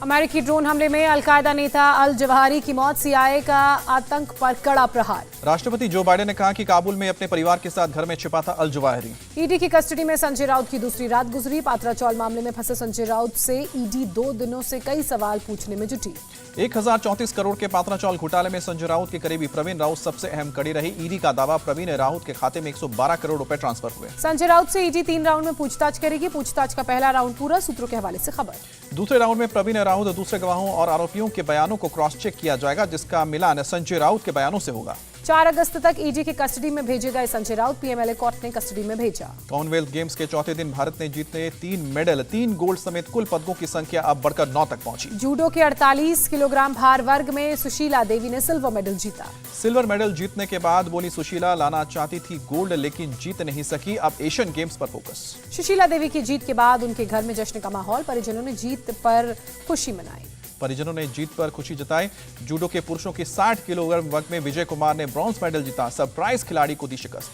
अमेरिकी ड्रोन हमले में अलकायदा नेता अल जवाहिरी की मौत, सीआईए का आतंक पर कड़ा प्रहार। राष्ट्रपति जो बाइडेन ने कहा कि काबुल में अपने परिवार के साथ घर में छिपा था अल जवाहिरी। ईडी की कस्टडी में संजय राउत की दूसरी रात गुजरी। पात्रा चौल मामले में फंसे संजय राउत से ईडी 2 दिनों से कई सवाल पूछने में जुटी। 1034 करोड़ के पात्रा चौल घोटाले में संजय राउत के करीबी प्रवीण राउत सबसे अहम कड़ी रही। ईडी का दावा, प्रवीण राउत के खाते में 112 करोड़ रुपए ट्रांसफर हुए। संजय राउत से ईडी 3 राउंड में पूछताछ करेगी। पूछताछ का पहला राउंड पूरा, सूत्रों के हवाले से खबर। दूसरे राउंड में प्रवीण राउत, दूसरे गवाहों और आरोपियों के बयानों को क्रॉस चेक किया जाएगा, जिसका मिलान संजय राउत के बयानों से होगा। 4 अगस्त तक ईडी की कस्टडी में भेजे गए संजय राउत, पीएमएलए कोर्ट ने कस्टडी में भेजा। कॉमनवेल्थ गेम्स के चौथे दिन भारत ने जीते 3 मेडल, 3 गोल्ड समेत कुल पदकों की संख्या अब बढ़कर 9 तक पहुंची। जूडो के 48 किलोग्राम भार वर्ग में सुशीला देवी ने सिल्वर मेडल जीता। सिल्वर मेडल जीतने के बाद बोली सुशीला, लाना चाहती थी गोल्ड लेकिन जीत नहीं सकी, अब एशियन गेम्स पर फोकस। सुशीला देवी की जीत के बाद उनके घर में जश्न का माहौल, परिजनों ने जीत पर खुशी मनाई। परिजनों ने जीत पर खुशी जताई। जूडो के पुरुषों के 60 किलोग्राम वर्ग में विजय कुमार ने ब्रॉन्ज मेडल जीता, सरप्राइज खिलाड़ी को दी शिकस्त।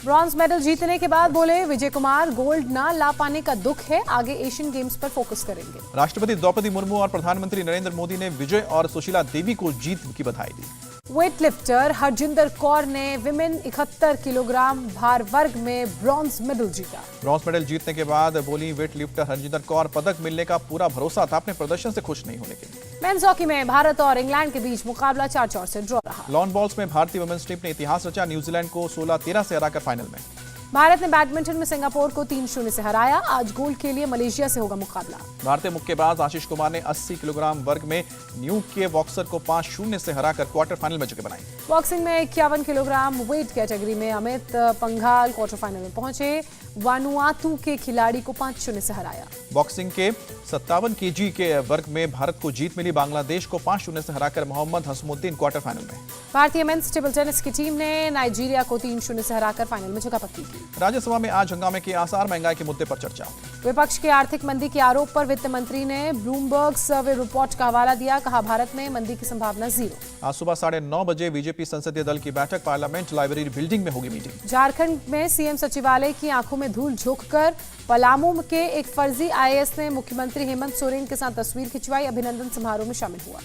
ब्रॉन्ज मेडल जीतने के बाद बोले विजय कुमार, गोल्ड ना ला पाने का दुख है, आगे एशियन गेम्स पर फोकस करेंगे। राष्ट्रपति द्रौपदी मुर्मू और प्रधानमंत्री नरेंद्र मोदी ने विजय और सुशीला देवी को जीत की बधाई दी। वेट लिफ्टर हरजिंदर कौर ने विमेन 71 किलोग्राम भार वर्ग में ब्रॉन्ज मेडल जीता। ब्रॉन्ज मेडल जीतने के बाद बोली वेट लिफ्टर हरजिंदर कौर, पदक मिलने का पूरा भरोसा था, अपने प्रदर्शन से खुश नहीं होने के। मेंस हॉकी में भारत और इंग्लैंड के बीच मुकाबला 4-4 से ड्रॉ रहा। लॉन बॉल्स में भारतीय वुमेन्स टीम ने इतिहास रचा, न्यूजीलैंड को 16-13 से हराकर फाइनल में। भारत ने बैडमिंटन में सिंगापुर को 3-0 से हराया। आज गोल्ड के लिए मलेशिया से होगा मुकाबला। भारतीय मुक्केबाज आशीष कुमार ने 80 किलोग्राम वर्ग में न्यू के बॉक्सर को 5-0 से हराकर क्वार्टर फाइनल में जगह बनाई। बॉक्सिंग में 51 किलोग्राम वेट कैटेगरी में अमित पंघाल क्वार्टर फाइनल में पहुंचे। वानुआतू के खिलाड़ी को 5-0 से हराया। बॉक्सिंग के 57 केजी के वर्ग में भारत को जीत मिली, बांग्लादेश को 5-0 से हराकर मोहम्मद हसमुद्दीन क्वार्टर फाइनल में। भारतीय मेंस टेबल टेनिस की टीम ने नाइजीरिया को 3-0 से हराकर फाइनल में जगह पक्की की। राज्यसभा में आज हंगामे के आसार, महंगाई के मुद्दे पर चर्चा। विपक्ष के आर्थिक मंदी के आरोप पर वित्त मंत्री ने ब्लूमबर्ग सर्वे रिपोर्ट का हवाला दिया, कहा भारत में मंदी की संभावना 0। आज सुबह 9:30 बजे बीजेपी संसदीय दल की बैठक, पार्लियामेंट लाइब्रेरी बिल्डिंग में होगी मीटिंग। झारखंड में सीएम सचिवालय की आंखों में धूल झोंककर पलामू के एक फर्जी आईएएस ने मुख्यमंत्री हेमंत सोरेन के साथ तस्वीर खिंचवाई, अभिनंदन समारोह में शामिल हुआ।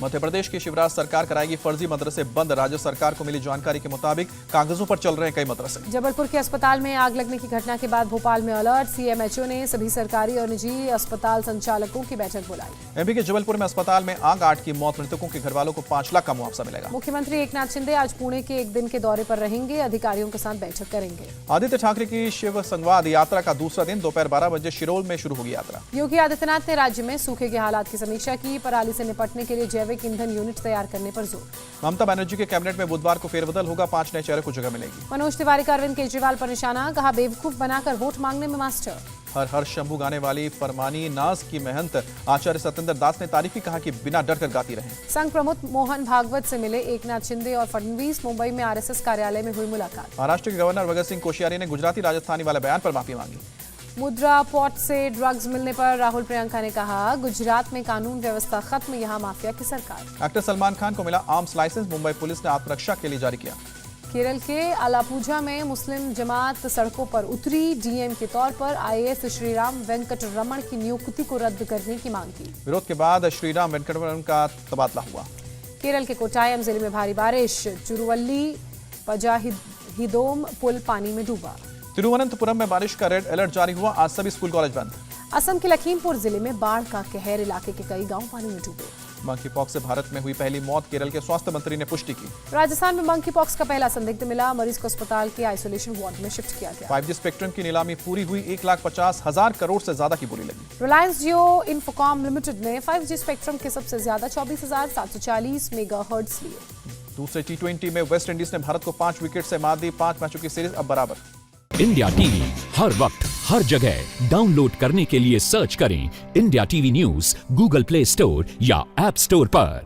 मध्य प्रदेश की शिवराज सरकार कराएगी फर्जी मदरसे बंद, राज्य सरकार को मिली जानकारी के मुताबिक कागजों पर चल रहे हैं कई मदरसे। जबलपुर के अस्पताल में आग लगने की घटना के बाद भोपाल में अलर्ट, सीएमएचओ ने सभी सरकारी और निजी अस्पताल संचालकों की बैठक बुलाई। एमपी के जबलपुर में अस्पताल में आग, 8 की मौत, मृतकों के घर वालों को 5 लाख का मुआवजा मिलेगा। मुख्यमंत्री एकनाथ शिंदे आज पुणे के एक दिन के दौरे पर रहेंगे, अधिकारियों के साथ बैठक करेंगे। आदित्य ठाकरे की शिव संवाद यात्रा का दूसरा दिन दोपहर 12 बजे शिरोल में शुरू होगी यात्रा। योगी आदित्यनाथ ने राज्य में सूखे के हालात की समीक्षा की, पराली से निपटने के लिए जैविक ईंधन यूनिट तैयार करने पर जोर। ममता बनर्जी के कैबिनेट में बुधवार को फेरबदल होगा, 5 नए चेहरे को जगह मिलेगी। मनोज तिवारी का अरविंद केजरीवाल पर निशाना, कहा बेवकूफ बनाकर वोट मांगने में मास्टर। हर हर शंभू गाने वाली फरमानी नाज की महंत आचार्य सत्येंद्र दास ने तारीफ की, कहा कि बिना डर कर गाती रहें। संघ प्रमुख मोहन भागवत से मिले एकनाथ शिंदे और फडणवीस, मुंबई में आरएसएस कार्यालय में हुई मुलाकात। महाराष्ट्र के गवर्नर भगत सिंह कोश्यारी ने गुजराती राजस्थानी वाले बयान पर माफी मांगी। मुद्रा पॉट से ड्रग्स मिलने पर राहुल प्रियंका ने कहा, गुजरात में कानून व्यवस्था खत्म, यहाँ माफिया की सरकार। एक्टर सलमान खान को मिला आर्म्स लाइसेंस, मुंबई पुलिस ने आत्मरक्षा के लिए जारी किया। केरल के आलापुझा में मुस्लिम जमात सड़कों पर उतरी, डीएम के तौर पर आईएएस श्रीराम वेंकटरमण की नियुक्ति को रद्द करने की मांग की। विरोध के बाद श्रीराम वेंकटरमण का तबादला हुआ। केरल के कोट्टायम जिले में भारी बारिश, चुरुवल्ली पजाहिदोम पुल पानी में डूबा। तिरुवनंतपुरम में बारिश का रेड अलर्ट जारी हुआ, आज सभी स्कूल कॉलेज बंद। असम के लखीमपुर जिले में बाढ़ का कहर, इलाके के कई गांव पानी में डूबे। मंकी पॉक्स से भारत में हुई पहली मौत, केरल के स्वास्थ्य मंत्री ने पुष्टि की। राजस्थान में मंकी पॉक्स का पहला संदिग्ध मिला, मरीज को अस्पताल के आइसोलेशन वार्ड में शिफ्ट किया गया। 5G स्पेक्ट्रम की नीलामी पूरी हुई, 1,50,000 करोड़ से ज्यादा की बोली लगी। रिलायंस जियो इन्फोकॉम लिमिटेड ने 5G स्पेक्ट्रम के सबसे ज्यादा 24,740 मेगाहर्ट्ज लिए। दूसरे T20 में वेस्ट इंडीज ने भारत को 5 विकेट से मात दी, 5 मैचों की सीरीज अब बराबर। इंडिया टीवी हर वक्त हर जगह डाउनलोड करने के लिए सर्च करें India TV news Google play store या ऐप स्टोर पर।